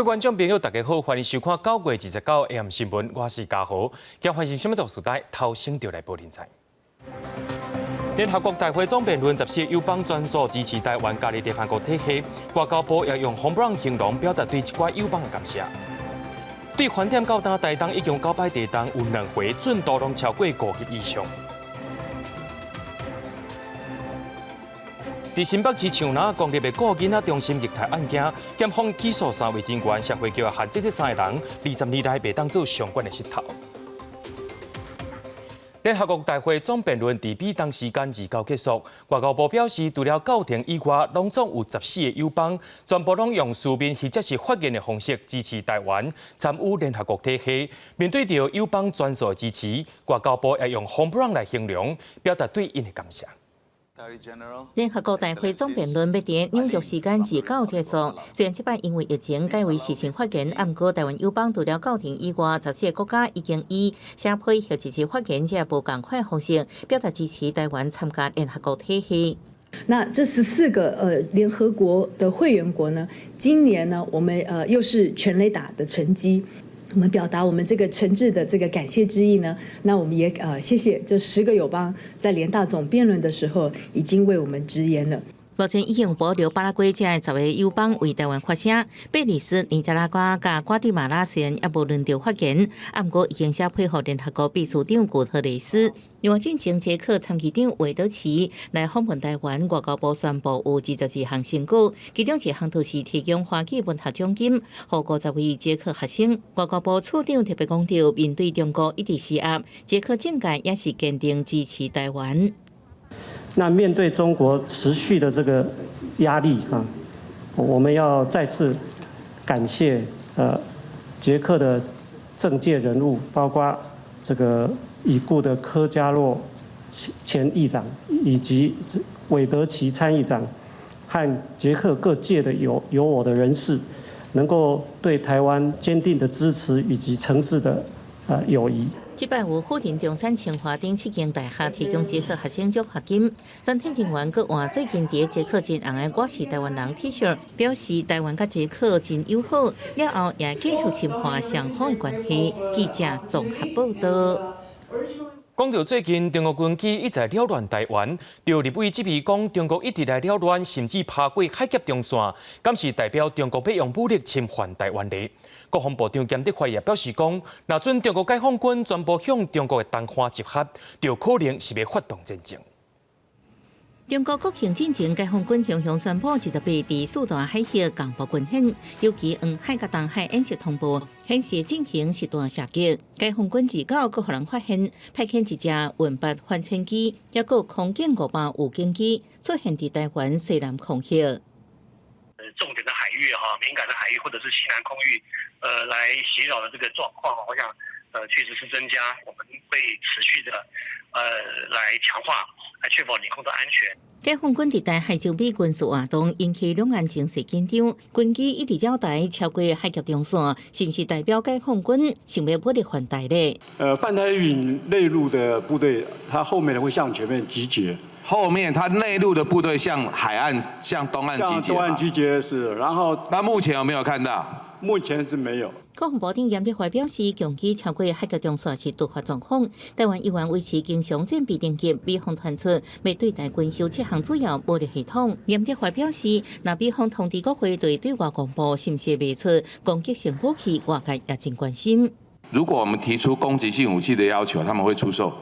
各位观众朋友，大家好，欢迎收看9月29 AM 新闻，我是嘉豪。今欢迎新闻导时代头先就来报人才。联合国大会总辩论14友邦专属支持台湾加入联合国体系，外交部也用红布朗形容，表达对一寡友邦的感谢。对饭店到单台东已经9摆地动，有2回准度拢超过5级以上。 在新北市长南公立的顾囡仔中心虐待案件，检方起诉3位警员，社会局也限制这3个人20年来袂当做相关的舌头。联合国大会总辩论伫美东时间29结束，外交部表示，除了教廷以外，拢总有14个友邦，全部拢用书面或者是发言的方式支持台湾参与联合国体系。面对着友邦专属的支持，外交部也用红布朗来形容，表达对因的感谢。 联合国大会总辩论要伫纽约时间29结束。虽然这摆因为疫情改为视讯发言，不过台湾友邦除了教廷以外，14个国家已经以写配或者是发言这无共款方式，表达支持台湾参加联合国体系。 那这14个联合国的会员国呢，今年呢，我们又是全垒打的成绩。 我们表达我们这个诚挚的这个感谢之意呢，那我们也谢谢这10个友邦在联大总辩论的时候已经为我们直言了。 目前已经保留巴拉圭这10个友邦为台湾发声，贝里斯、尼加拉瓜甲瓜地马拉虽然也无轮到发言，不过已经写配合联合国秘书长古特雷斯。另外，进行捷克参议长韦德奇来访问台湾，外交部宣布有22项成果，其中1项就是提供花旗文学奖金，予50位捷克学生。外交部处长特别强调，面对中国一直施压，捷克政界也是坚定支持台湾。 那面对中国持续的这个压力啊，我们要再次感谢捷克的政界人物，包括这个已故的科加洛前议长，以及韦德奇参议长和捷克各界的有我的人士，能够对台湾坚定的支持以及诚挚的友谊。 这摆有富田中山清华等7间大学提供捷克学生奖学金，全体人员阁换最近伫捷克真红的我是台湾人 T 恤，表示台湾甲捷克真友好。了后也继续深化双方的关系。记者综合报道。 讲到最近中国军机一直扰乱台湾，就立委质疑讲中国一直来扰乱，甚至爬过海峡中线，敢是代表中国要用武力侵犯台湾呢？国防部长兼德发也表示讲，若准中国解放军全部向中国的东岸集合，就可能是要发动战争。 中国国庆进前，解放军雄雄宣布28伫四大海峡共步军演，尤其黄海甲东海演习同步，显示进行实弹射击。解放军自告阁互人发现，派遣一架运8反潜机，也有空警500武警机出现伫台湾西南空域。重点的海域敏感的海域或者是西南空域，来袭扰的这个状况，我想确实是增加，我们会持续的来强化。 来确保领空的安全。解放军伫台海周边军事活动引起两岸情势紧张，军机一直绕台超过海峡中线，是不是代表解放军想要武力犯台呢？泛台域内陆的部队，它后面会向前面集结。后面它内陆的部队向海岸、向东岸集结。向东岸集结是，然后那目前有没有看到？目前是没有。 国防部长严德发表示，强机超过海峡中线是突发状况。台湾依然维持经常战备等级，美方传出要对台军售7项主要武力系统。严德发表示，若美方通知国会对外公布是不是卖出攻击性武器，外界也真关心。如果我们提出攻击性武器的要求，他们会出售？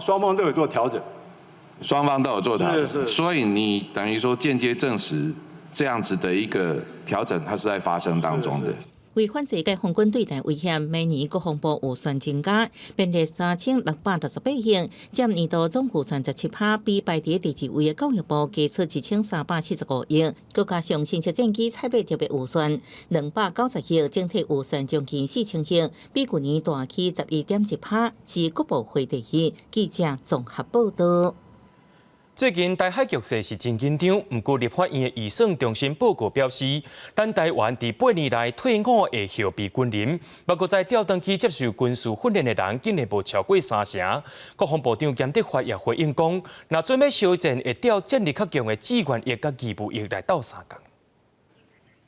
双方都有做调整。双方都有做调整，所以你等于说间接证实这样子的一个调整，它是在发生当中的。 为反制解放军对台威胁，每年国防部预算增加，编列3668亿，占年度总预算17%，比排伫第2位的教育部加出1375亿。佮加上新式战机采买特别预算290亿，整体预算将近4000亿，比去年大起11.1%，是国部会第一。记者综合报道。 最近台海局势是真紧张，不过立法院的预算中心报告表示，咱台湾伫8年来退伍的后备军人，包括在调动去接受军事训练的人，竟然无超过3成。国防部长严德发也回应讲，若准备烧战，会调战力较强的志愿役甲义务役来斗相共。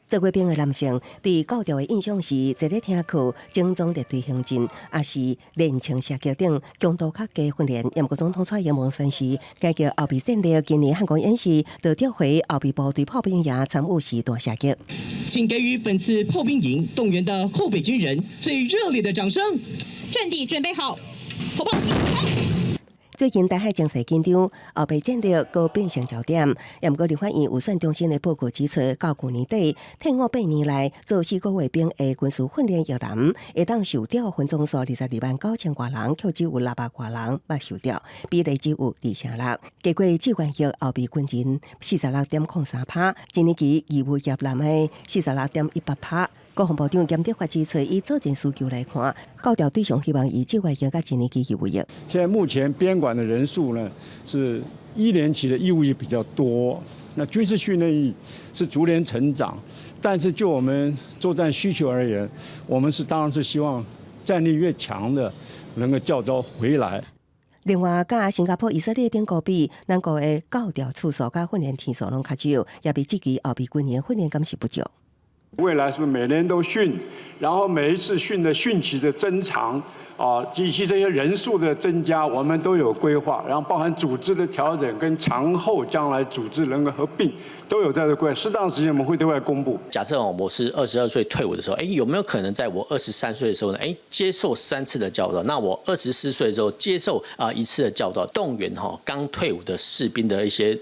做过兵的男性对教条的印象是坐咧听课、精忠列队行进，也是练枪射击等强度较低训练。英国总统蔡英文宣示，该叫后备战略今年汉光演习，就调回后备部队炮兵营参与实弹射击。请给予本次炮兵营动员的后备军人最热烈的掌声！阵地准备好，火炮！最近台海情势紧张，后备战略高变成焦点。也不过，立法院预算中心的报告指出，到去年底，退伍8年来做4个月兵的军事训练役男，会当受调分总数229000多人，却只有600多人捌受调，比例只有2.6%。结果志愿役后备军人46.03%，一年期义务役男的46.18%。国防部长严德发指出，以作战需求来看，教条对象希望以志愿役甲一年期义务役。现在目前编管的人数呢，是1年期的义务役比较多，那军事训练役是逐年成长，但是就我们作战需求而言，我们当然是希望战力越强的能够教招回来。另外，甲新加坡、以色列等国比，咱国的教条次数甲训练天数拢较少，也比这期后备军人训练敢是不足。未来是不是每年都训，然后每一次训期的增长以及这些人数的增加，我们都有规划，然后包含组织的调整跟长后将来组织能够合并，都有在这规划。适当时间我们会对外公布。假设我是22岁退伍的时候，有没有可能在我23岁的时候呢？接受3次的教导？那我24岁的时候接受1次的教导，动员刚退伍的士兵的一些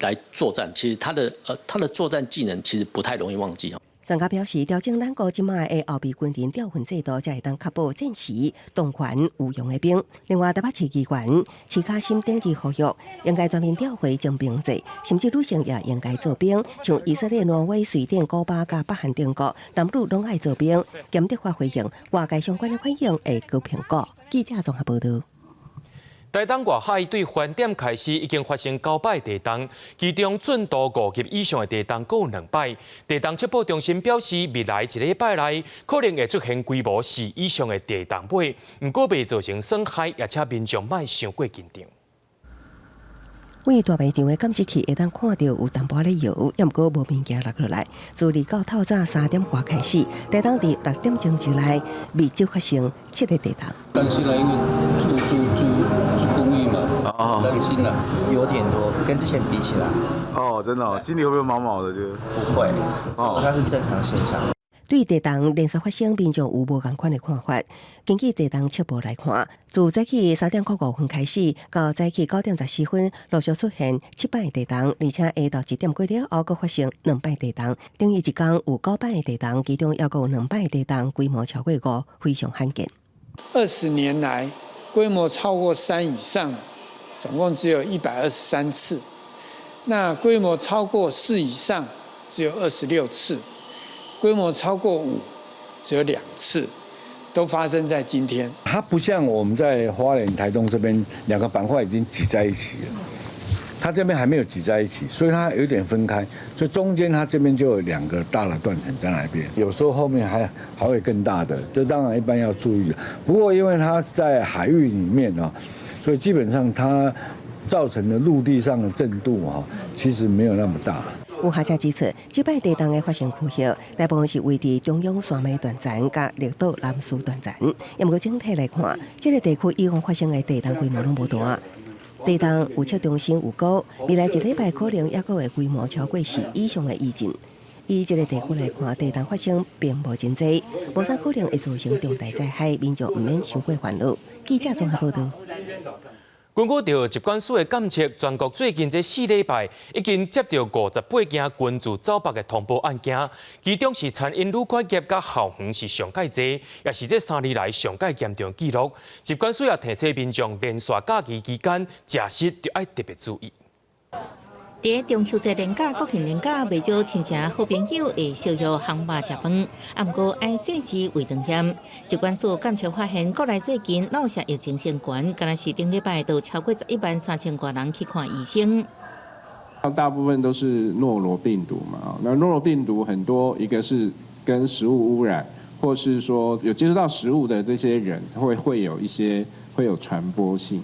来作战，其实他的作战技能其实不太容易忘记。专家表示，调整咱国即卖的后备军人调训制度，才会当确保战时动员有用的兵。另外，台北市议员市卡新登记呼吁，应该全面调回征兵制，甚至女性也应该做兵。像以色列、挪威、瑞典、古巴甲北韩等国，男女拢爱做兵。严德发回应，外界相关的反应会高评估。记者综合报道。台东外海对饭店开始已经发生9摆地动，其中准度5级以上的地动共有2摆。地动测报中心表示，未来1礼拜内可能会出现规模4以上的地动尾，不过未造成损害，而且民众莫伤过紧张。位大卖场的监视器会当看到有淡薄的油，也毋过无物件落落来。自日到透早3点外开始，地动伫6点钟之内未就发生7个地动。担心了，因为住公寓嘛，担心了，有点多，跟之前比起来。真的，心里会不会毛毛的？不会，它是正常现象。对地动连续发生，民众有无同款的看法。根据地动测报来看，自早起3点5分开始，到早起9点14分，陆续出现7摆地动，而且下到1点过了后，佫发生2摆地动。等于一天有9摆的地动，其中还佫有2摆地动，规模超过5，非常罕见。20年来，规模超过3以上，总共只有123次。那规模超过4以上，只有26次。规模超过5，只有2次，都发生在今天。它不像我们在花莲、台东这边2个板块已经挤在一起了，它这边还没有挤在一起，所以它有点分开，所以中间它这边就有2个大的断层在那边，有时候后面还会更大的，这当然一般要注意的。不过因为它是在海域里面所以基本上它造成的陆地上的震度其实没有那么大。有学者指出，这摆地动的发生区域大部分是位于中央山脉断层甲绿岛南苏断层。也不过整体来看，这个地区以往发生的地动规模拢无大。地动预测中心预估，未来1礼拜可能也佫会规模超过4以上的余震。以这个地区来看，地动发生并无真济，无啥可能会造成重大灾害，民众唔免伤过烦恼。记者综合报道。根据着疾管署的监测，全国最近这4礼拜已经接到58件群聚走北的通报案件，其中是餐饮旅馆业甲校园是上界多，也是这3年来上界严重记录。疾管署也提醒民众，连续假期期间食食就要特别注意。伫中秋节连假、国庆连假，未少亲戚好朋友会相约烘肉食饭，啊，不过爱细致为重险。疾管署监测发现，国内最近闹下疫情升悬，敢若是顶礼拜都超过113000多人去看医生。大部分都是诺罗病毒嘛，那诺罗病毒很多，一个是跟食物污染，或是说有接触到食物的这些人会有传播性。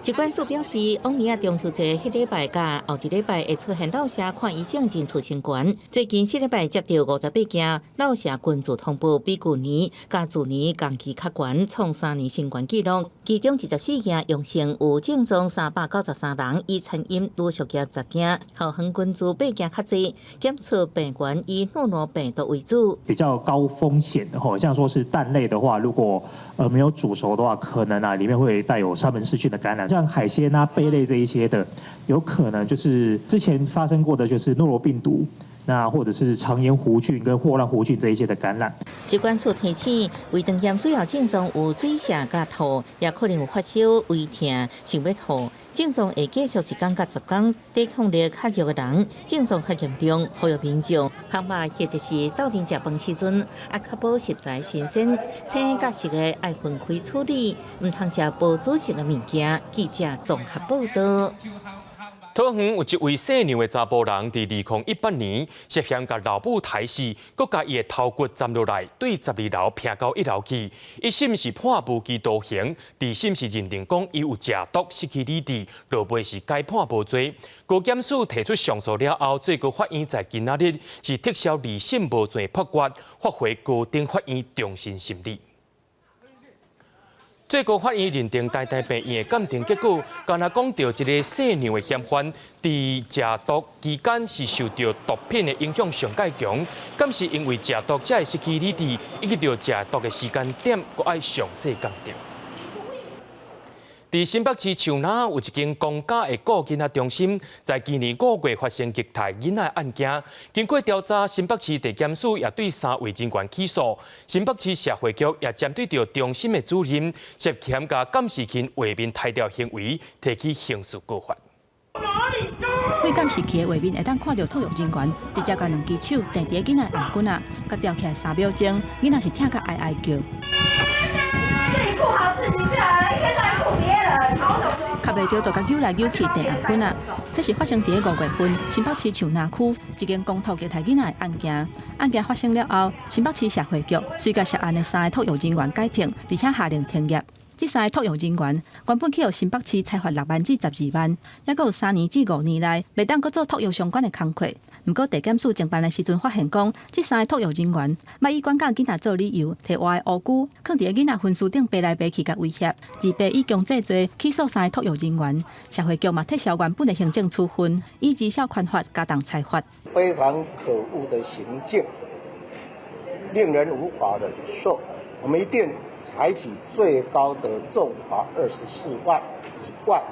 疾管署表示，往年中秋节迄礼拜甲后一礼拜会出现老社看医生真出新冠。最近4礼拜接到58件老社群组通报，比去年甲自年同期较悬，创3年新冠纪录。其中14件阳性，有症状393人，以餐饮陆续业10件，后航群组8件较济，检测病源以诺罗病毒为主。比较高风险的像说是蛋类的话，如果没有煮熟的话，可能里面会带有沙门氏菌的感染。像海鲜贝类这一些的，有可能就是之前发生过的就是诺罗病毒。那或者是肠炎弧菌跟霍乱弧菌这一些的感染。疾管署提醒，胃肠炎主要症状有水瀉甲吐，也可能有发烧、胃痛、想要吐。症状会继续1天到10天，抵抗力较弱的人，症状较严重，呼吁民众航班或者是到店食饭时阵，确保食材新鲜，青甲熟的爱分开处理，唔通食无煮熟的物件。记者综合报道。桃园有一位姓梁的查甫人，在2018年涉嫌甲老母抬死，佮甲伊的头骨斩落来，对12楼拼到1楼去。一审是判无期徒刑，2审是认定讲伊有食毒失去理智，落尾是改判无罪。高检署提出上诉了后，最高法院在今仔日是撤销2审无罪判决，发回高等法院重新审理。最高法院认定台大病院的鉴定结果，敢若讲到一个姓梁的嫌犯，在食毒期间是受到毒品的影响上介强，敢是因为食毒才会失去理智，以及着食毒的时间点，搁爱详细鉴定。在新北市树林有一间公家的顾囡仔中心，在今年5月发生虐待囡仔案件。经过调查，新北市地检署也对3位人员起诉。新北市社会局也针对着中心的主任涉嫌甲监视器画面抬掉行为，提起刑事告发。为监视器的画面会当看到托育人员直接甲2只手定伫囡仔颔棍啊，甲吊起来3秒钟，囡仔是听甲哀哀叫。卡袂着，就甲扭来扭去地颔棍啊！这是发生伫5月份新北市树林区一间公托虐待囡仔的案件。案件发生了后，新北市社会局随甲涉案的3个托育人员解聘，而且下令停业。这3个托育人员原本去予新北市裁罚6万至12万，也阁有3年至5年内袂当阁做托育相关的工课。不过地检署侦办的时阵发现讲，这3个托育人员莫以管教囡仔做理由，摕活的乌龟放伫囡仔分尸顶爬来爬去，甲威胁，自备以强制罪起诉3个托育人员。社会局嘛撤销原本的行政处分，以绩效宽罚加重裁罚。非常可恶的行径，令人无法忍受。我们一定采取最高的重罚24万以外，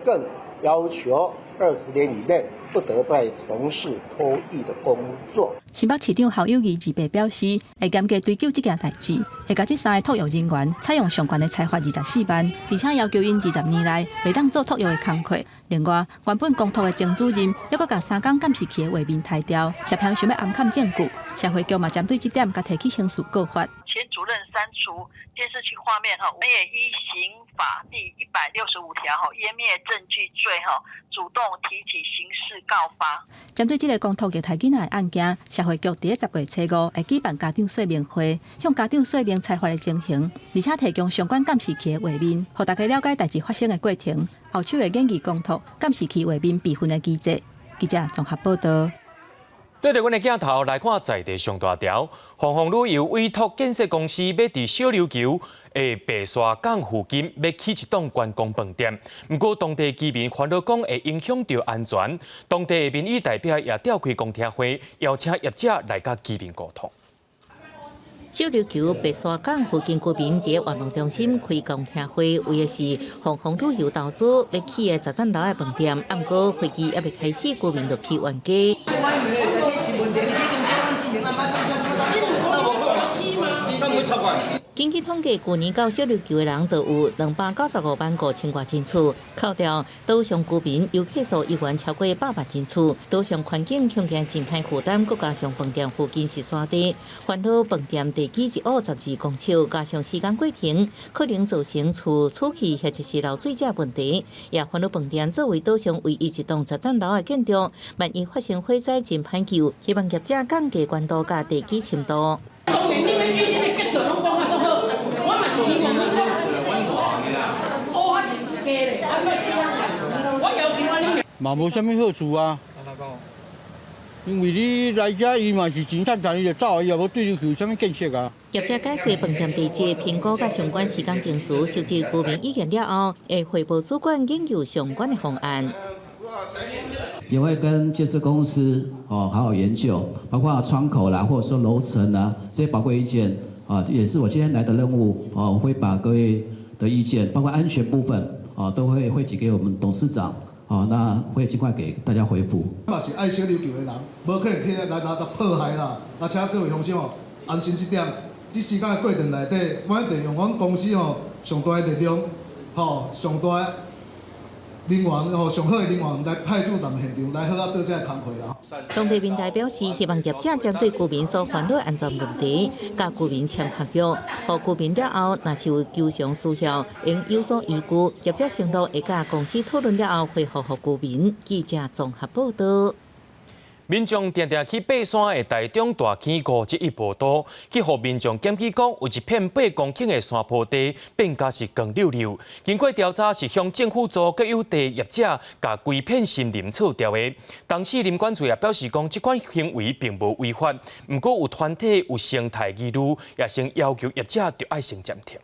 更要求20年以内不得再从事托育的工作。新北市长侯友宜自备表示，会严格追究这件代志，会甲这3个托育人员采用相关的裁罚24万，而且要求因20年内袂当做托育的工课。另外，原本公托的郑主任还阁甲3工监视器的画面抬掉，涉嫌想要暗砍证据。社会局嘛针对这点，甲提起刑事告发。前主任删除监视器画面我们也依刑法第165条湮灭证据罪主动提起刑事告发。针对这个公托虐待囡仔的案件，社会局伫10月初5会举办家长说明会，向家长说明裁罚的情形，而且提供相关监视器的画面，让大家了解代志发生的过程。后续会建议公托监视器画面备份的机制。记者综合报道。对着阮的镜头来看在地上大条，红红旅游委托建设公司要伫小琉球的白沙港附近要起一栋观光饭店，不过当地居民烦恼讲会影响到安全，当地的民意代表也召开公听会，邀请业者来甲居民沟通。小琉球白沙港附近居民伫活动中心开公听会，为的是红红旅游投资要起的10层楼的饭店，不过会期还未开始，居民就去冤家。根据统计，去年到小琉球的人就有295万5千多人次，扣掉岛上居民游客数依然超过8万人次。岛上环境恐惊真歹负担，再加上饭店附近是山地，烦恼饭店地基一屋12公尺，加上时间过程，可能造成厝气或者是漏水这问题。也烦恼饭店作为岛上唯一一栋10层楼的建筑，万一发生火灾真歹救，希望业者降低关度甲地基深度。嘛无啥物好处啊。因为你来遮，伊嘛是钱趁赚，伊就走，伊也无对你有啥物建设啊。业者解说饭店地址、评估甲相关时间定时，收集居民意见了后，会汇报主管研究相关的方案。也会跟建设公司好好研究，包括窗口啦，或者说楼层啊这些宝贵意见也是我今天来的任务我会把各位的意见，包括安全部分都会汇集给我们董事长。那会尽快给大家回复。嘛是爱小琉球的人，无可能去来迫害啦。而且各位乡亲安心一点，这时间的过程内底，我一定用阮公司上大的力量，上大的人员上好的人员来派驻咱们现场，来好好做这个工作啦。当地民代表示，希望业者针对居民所烦恼安全问题，甲居民签合约，互居民了后，若是有求偿需要，应有所依据。业者承诺会甲公司讨论了后，回复予居民。记者综合报道。民众常常去爬山的台中大坑51步道，去互民众检举讲，有一片8公顷的山坡地变甲是光溜溜。经过调查，是向政府组各有地业者甲规片森林草调的。当时林管处也表示讲，这款行为并无违法，不过有团体有生态疑虑，也先要求业者着爱先暂停。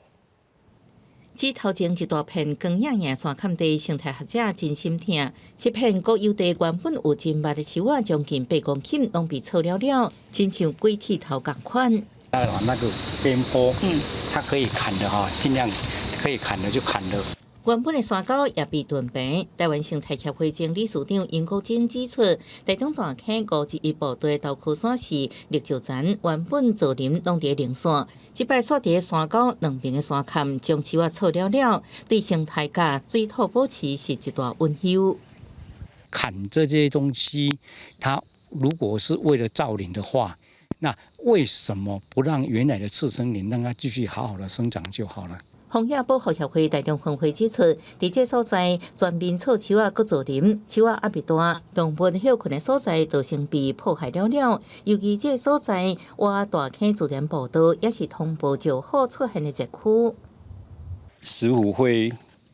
指头前一大片光艳艳山坎地，生态学者真心疼。这片国有地原本有真密的树啊，将近8公顷拢被草了了，亲像鬼剃头同款。那个边坡，它可以砍的尽量可以砍的就砍了。原本的山沟也被断平。台湾生态协会前理事长尹国珍指出，台中大坑51步道的豆壳山是绿石层，原本造林拢伫零线，即摆煞伫山沟两边的山坎将树啊草了了，对生态甲水土保持是一大温休。砍这些东西，它如果是为了造林的话，那为什么不让原来的次生林让它继续好好的生长就好了？荒野保护协会台中分会指出，伫这所在全面草树啊，搁造林，树啊还未大，动物休困的所在就先被破坏了了。尤其这所在挖大坑自然步道，也是通报就好出现的热区。石虎会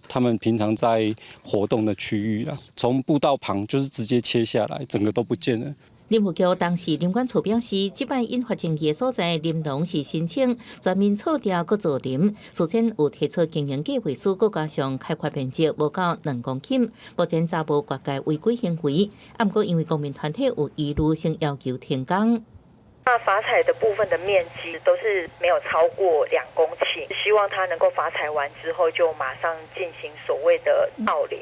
他们平常在活动的区域啦，从步道旁就是直接切下来，整个都不见了。林务局当时林管处表示，即摆引发争议的所在林农是申请全面草调搁造林，事先有提出经营计划书，搁加上开发面积无到2公顷，目前查无各界违规行为。不过因为公民团体有疑虑，先要求停工。那伐采的部分的面积都是没有超过2公顷，希望它能够伐采完之后就马上进行所谓的造林。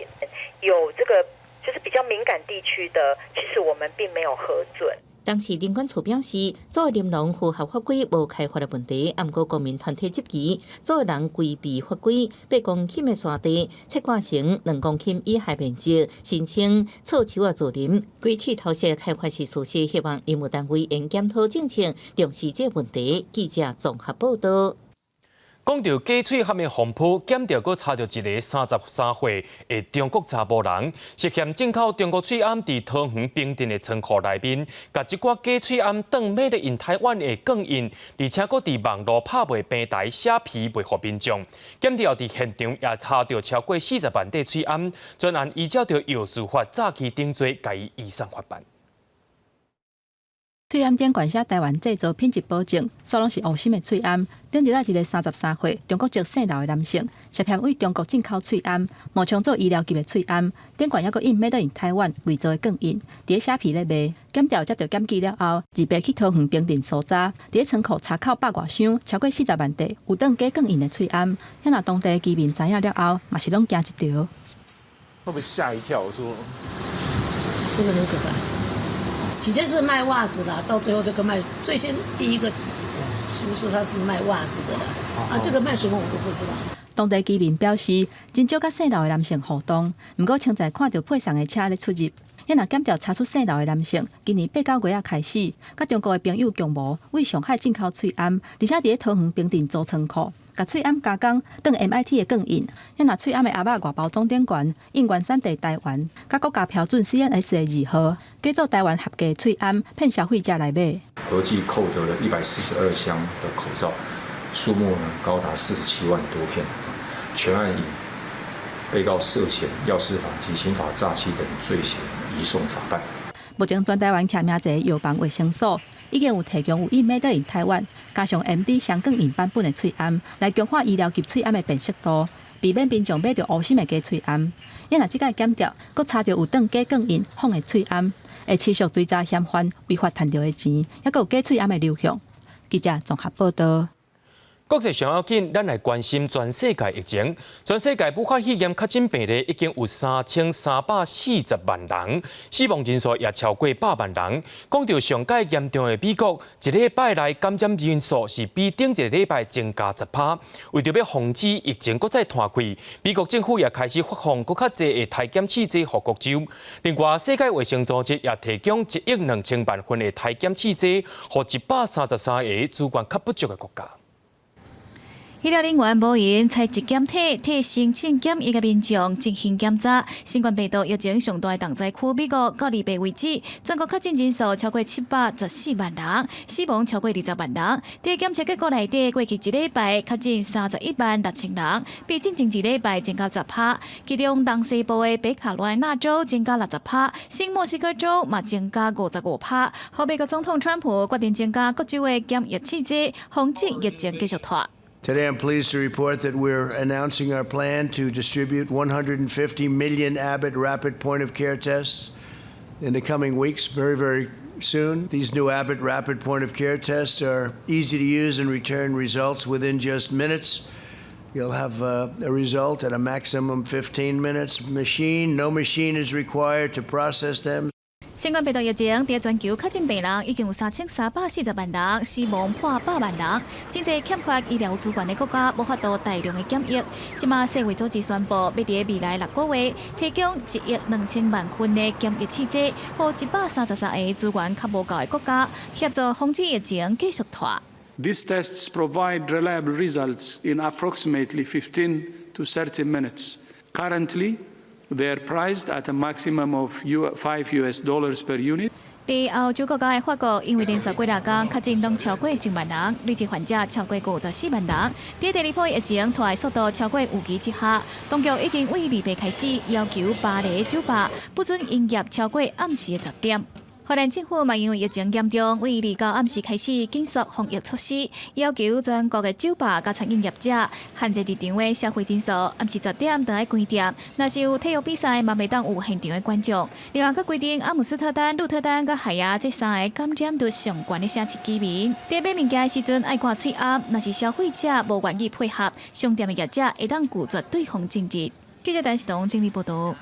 有这个就是比较敏感地区的，其实我们并没有核准。当时林管处表示，作为林农符合法规无开发的问题，不过公民团体积极，作为人规避法规，8公顷的山地切割成2公顷以下面积，申请草树啊造林。规剃头式开发是事实，希望林务单位应检讨政策，重视这问题。记者综合报道。讲到鸡喙含的风波，检调阁查到一个33岁的中国查甫人，涉嫌进口中国喙颔，伫桃园冰镇的仓库内面，甲一寡鸡喙颔当买了因台湾的供应，而且阁伫网络拍卖平台写皮卖互民众。检调伫现场也查到超过40万块喙颔，专案依照着药事法早期定罪，甲伊移送法办。喙颔顶管写台湾制造品质保证，所拢是乌心的喙颔。顶日一个33岁中国籍姓刘的男性，涉嫌为中国进口喙颔，冒充做医疗级的喙颔，顶管还阁印 Made in 台湾伪造的供应，伫虾皮咧卖。检调接到检举了后，自备去桃园冰镇搜查，伫仓库查扣100多箱，超过40万块有当假供应的喙颔。遐若当地居民知影了后，嘛是拢惊一条。会不会吓一跳？我说这个很可怕。起先是卖袜子的，到最后这个卖，最先第一个书是他是卖袜子的啦，这个卖什么我都不知道。当地居民表示，真少甲姓刘的男性互动，不过清早看到配送的车咧出入。因若检调查出姓刘的男性，今年8、9月啊开始，甲中国的朋友共谋为上海进口喙颔，而且伫桃园冰镇做仓库，甲喙颔加工当 MIT 的供应。因若喙颔的盒仔外包装顶悬，因原产地台湾，甲国家标准 CNS 的2号，改做台湾合格喙颔，骗消费者来买。合计扣得了142箱的口罩，数目呢高达47万多片，全案以被告涉嫌药事法及刑法诈欺等罪嫌移送法办。目前全台湾徛名一个药房卫生所，已经有提供有意 Made in 台湾，加上 MD 香港印版本的喙罨，来强化医疗级喙罨的辨识度，避免民众买到乌心的假喙罨。因若即届检调，佫查到有当假更印仿的喙罨，会持续追查嫌犯违法赚到的钱，还佫有假喙罨的流向。记者综合报道。国际上要紧，咱来关心全世界疫情。全世界武汉肺炎确诊病例已经有3340万人，死亡人数也超过100万人。讲到上届严重的美国，一礼拜内感染人数是比顶一个礼拜增加10%。为着要防止疫情再再扩开，美国政府也开始发放更较侪的体检试剂予各州。另外，世界卫生组织也提供1亿2000万份的体检试剂，予133个资源较不足的国家。医疗人员无闲，采集检体替申请检疫嘅民众进行检查。新冠病毒疫情上大的重灾区美国，到2月为止，全国确诊人数超过714万人，死亡超过20万人。在检测结果内底，过去一礼拜确诊31万6千人，比进前一礼拜增加10%。其中东西部的北卡罗来纳州增加60%，新墨西哥州嘛增加55%。后美国总统川普决定增加各州的检疫试剂，防止疫情继续拖。Today, I'm pleased to report that we're announcing our plan to distribute 150 million Abbott rapid point-of-care tests in the coming weeks, very, very soon. These new Abbott rapid point-of-care tests are easy to use and return results within just minutes. You'll have a result at a maximum 15 minutes. No machine is required to process them. 新冠病毒疫情在全球确诊病人已经有3340万人，死亡破100万人。真侪欠缺医疗资源的国家无法度大量的检疫。即马世卫组织宣布，要在未来6个月提供1亿2000万份的检疫试剂，予133个资源较无够的国家，协助防止疫情继续拖。These tests provide reliable results in approximately 15 to 30 minutes. Currently, they are priced at a maximum of $5 per unit. 在欧洲国家的法国，因为连续过2天确诊拢超过1万人，累计患者超过54万人。在第二波疫情拖的速度超过预期之下，当局已经为2月开始要求巴黎酒吧不准营业超过暗时的10点。荷兰政府嘛因为疫情严重，为2到暗时开始紧缩防疫措施，要求全国的酒吧甲餐饮业者限制入场的消费人数，暗时10点就要关店。若是有体育比赛，嘛袂当有现场的观众。另外，佮规定阿姆斯特丹、鹿特丹佮海牙这3个感染率上悬的城市居民，在买物件的时阵爱挂喙压，若是消费者无愿意配合，商店的业者会当拒绝对方竞争。记者陈世彤整理报道。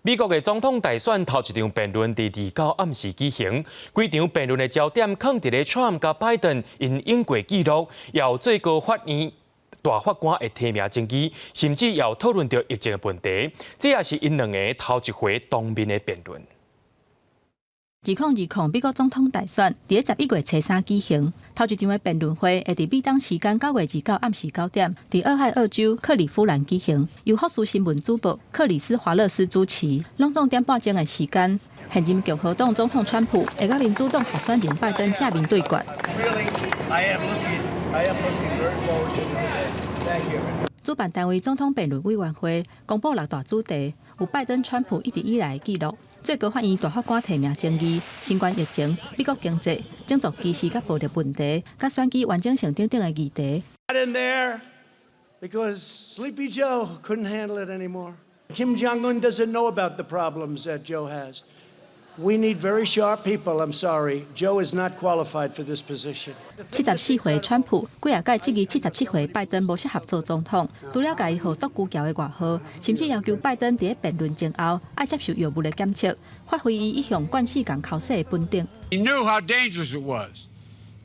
美国的总统大选头一场辩论伫2到暗时举行，规场辩论的焦点放伫咧 Trump 甲拜登因英国纪录，也有最高法院大法官的提名争议，甚至也有讨论到疫情的问题。这也是因两个头一回当面的辩论。2020美国总统大选伫11月初3举行，头一场的辩论会会伫美东时间9月29暗时9点，伫俄亥俄州克利夫兰举行，由福斯新闻主播克里斯华勒斯主持。拢总点半钟的时间，现任共和党总统川普会甲民主党候选人拜登正面对决。主办单位总统辩论委员会公布6大主题，有拜登、川普一直以来的记录。最高法院大法官提名争议、新冠疫情、美国经济、种族歧视、甲暴力问题、甲选举完整性等等的议题。 In there because Sleepy Joe couldn't handle it anymore. Kim Jong-un doesn't know about the problems that Joe has. We need very sharp people. I'm sorry, Joe is not qualified for this position. 74岁川普几啊届质疑77岁拜登无适合做总统，除了甲伊号独居桥的外号，甚至要求拜登伫辩论前后爱接受药物的检测，发挥伊一向惯势共口舌的本领。He knew how dangerous it was,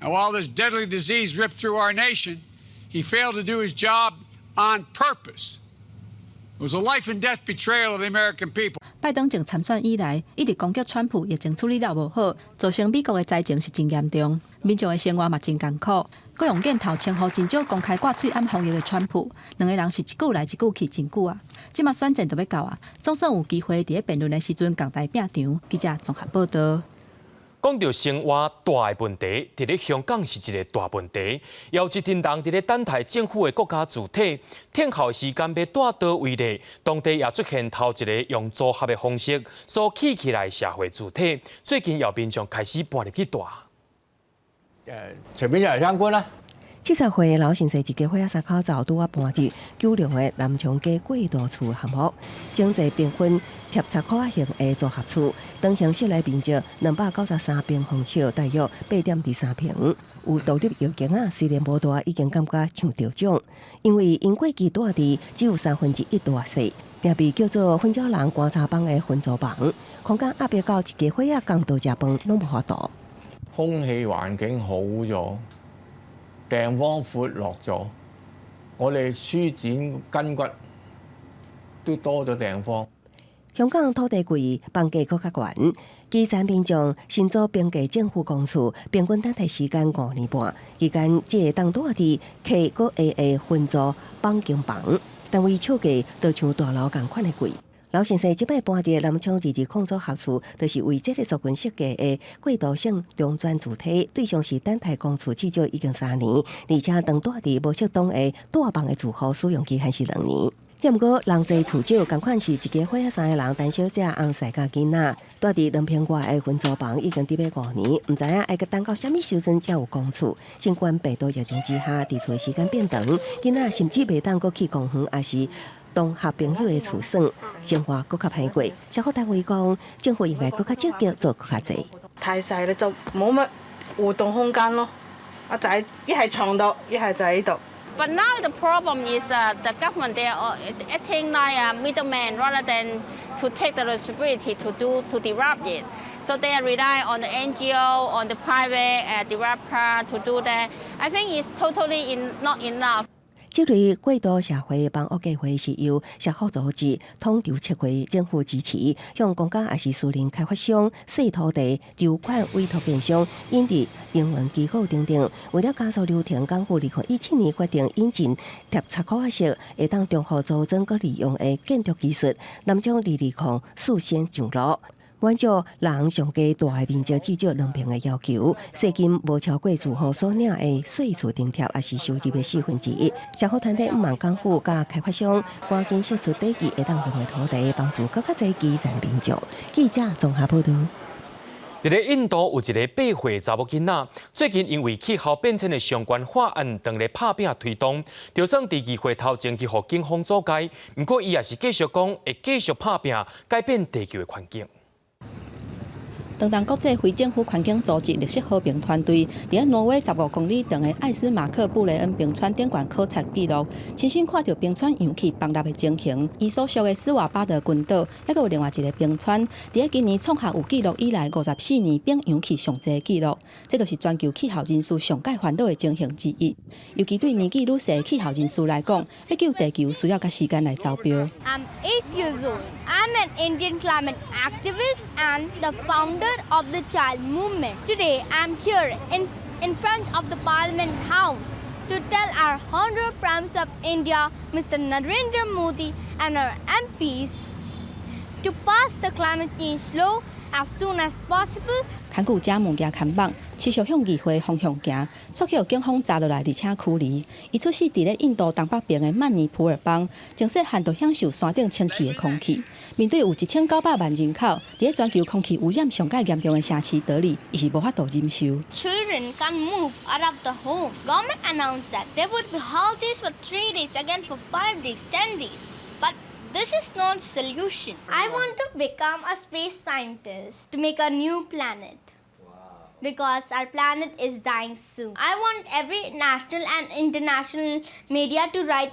and while this deadly disease ripped through our nation, he failed to do his job on purpose. It was a life and death betrayal of the American people. 拜登从参选以来，一直攻击川普疫情处理了无好，造成美国的灾情是真严重，民众的生活嘛真艰苦。各用镜头称呼真少公开挂喙暗防疫的川普，两个人是一句来一句去真久啊。即马选战就要到啊，总算有机会伫咧辩论的时阵共台拼场。记者综合报道。讲到生活大的问题，伫咧香港是一个大问题。有一群人伫咧等待政府的国家主体，听候时间要带到位咧，当地也出现头一个用组合的方式所起来社会主体。最近有民众开始搬入去住。随便就相关啦。 70岁老先生一家伙仔3口罩拄啊搬入96的南昌街过渡厝项目，整齐平分贴插块型的组合厝，当厢室内面积293平方尺，大约8.23平。有独立浴间啊，虽然无大，已经感觉像得奖，因为因过去住伫只有1/3大小，定被叫做粉鸟人观察房的分租房，空间压迫到一家伙仔共度食饭拢无法度。空氣環境好咗。 地方闊落咗，我哋舒展筋骨都多咗地方。香港土地貴，房價佫較懸，基層民眾新租平價政府公厝，平均等待時間5年半，期間只會當住佇客佫下分租房間房，單位售價都像大樓共款的貴。 老先生即擺搬入南昌22控組合厝，就是為這個族群設計的過渡性中轉主體，對象是等待公厝至少已經3年，而且當住佇無適當的大房的住戶使用期限是2年。毋過人濟厝少，共款是一家伙仔3個人，單小姐、翁婿甲囡仔，住佇2平外的分租房已經伫要5年，毋知影愛擱等到啥物時陣才有公厝。新冠病毒疫情之下，佇厝的時間變長，囡仔甚至袂當擱去公園，也是。 同學朋友的厝耍，生活佫較歹過。社福單位講，政府應該佫較積極，做佫較濟。太細啦，就冇乜活動空間咯。啊，就係一係床度，一係就喺度。But now the problem is the government they are acting like a middleman rather than to take the responsibility to develop it. So they rely on the NGO, on the private developer to do that. I think it's totally not enough. 这类过渡社会帮屋计划是由社福组织统筹策划，政府支持，向公家也是私人开发商、细土地、留款委托建商引入营运机构等等。为了加速流程，港府2017年决定引进贴插块式，会当中户组装佮利用的建筑技术，南昌220速先上路。 满足人上加大的面積至少2平的要求，税金無超過住戶所領的稅厝津貼，也是收入的1/4。社福團體毋望港府甲開發商趕緊釋出短期會當用的土地，幫助更加多基層民眾。記者綜合報道。在咧印度有一個8歲查某囡仔，最近因為氣候變遷的相關法案當咧拍拼推動，就算在2歲頭前去互警方阻戒，不過伊也是繼續講會繼續拍拼改變地球的環境。 當當國際非政府環境組織綠色和平團隊喺挪威15公里長的艾斯馬克布雷恩冰川頂懸考察記錄，親身看到冰川揚起崩塌的情形。伊所屬的斯瓦巴德群島，還有另外一個冰川，喺今年創下有記錄以來54年冰揚起上濟記錄，這就是全球氣候人數上界煩惱的情形之一。尤其對年紀愈細的氣候人士來講，要救地球需要甲時間來走標。I'm 8 years old. I'm an Indian climate activist and the founder of the child movement. Today I'm here in front of the Parliament House to tell our Honourable Prime Minister of India, Mr. Narendra Modi, and our MPs to pass the climate change law as soon as possible. 看顧者物件看板，持續向議會方向行，觸去警方抓落來，而且驅離。伊出世佇咧印度東北邊的曼尼普爾邦，從細漢就享受山頂清氣的空氣。面對有1900萬人口，佇咧全球空氣污染上界嚴重的城市德里，伊是無法度忍受。Children can't move out of the home. Government announced that there would be holidays for 3 days, again for 5 days, 10 days. But this is not a solution. I want to become a space scientist to make a new planet. Because our planet is dying soon. I want every national and international media to write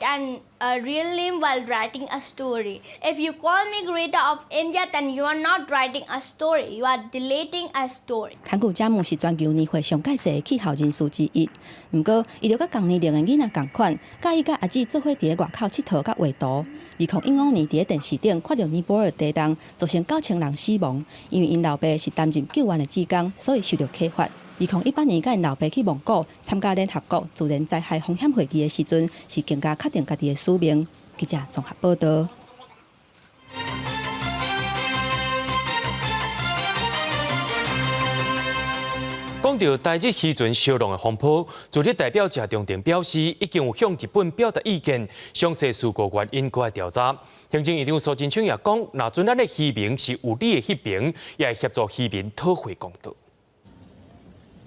a real name while writing a story. If you call me Greta of India, then you are not writing a story. You are deleting a story. 坎古加姆是全球年会上介绍的气候人士之一。不过，伊就甲同年龄的囡仔同款，介意甲阿姊做伙伫咧外口佚佗甲画图。2015年伫咧電視頂看到尼泊爾地震，造成9000人死亡，因為因老爸是擔任救援的志工，所以受到啟發。2018年，甲因老爸去蒙古參加聯合國自然災害風險會議的時陣，是更加確定家己的使命。記者綜合報道。讲到台日渔船烧农的风波，驻日代表谢长廷表示，已经有向日本表达意见，详细事故原因过来调查。行政院长苏贞昌也讲，若准咱的渔民是有理的渔民，也会协助渔民讨回公道。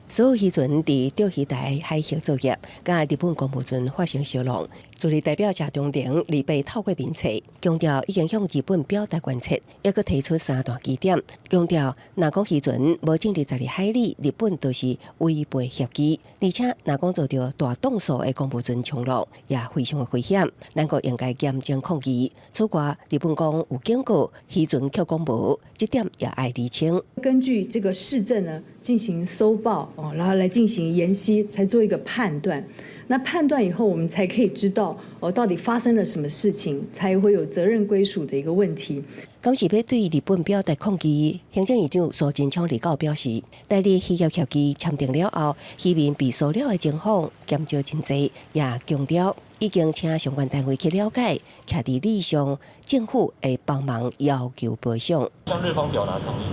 所有渔船伫钓鱼台海域作业，甲日本公务船发生烧农。驻日代表谢长廷离被透过面册，强调已经向日本表达关切，也佮提出3大基点，强调若讲渔船无进入12海里，日本就是违背协议，而且若讲做到大档数的公务船冲落，也非常的危险，咱国应该严正抗议。此外，日本讲有警告渔船扣公务，这点也爱厘清。根据这个市政呢进行搜报然后来进行研析，才做一个判断。那判断以后，我们才可以知道到底发生了什么事情，才会有责任归属的一个问题。今是要对日本表达抗议，行政院长苏贞昌日告表示，台日渔业协议签订了后，渔民被骚扰的情况减少真侪，也强调已经请相关单位去了解，徛伫理上，政府会帮忙要求赔偿。向日方表达同意。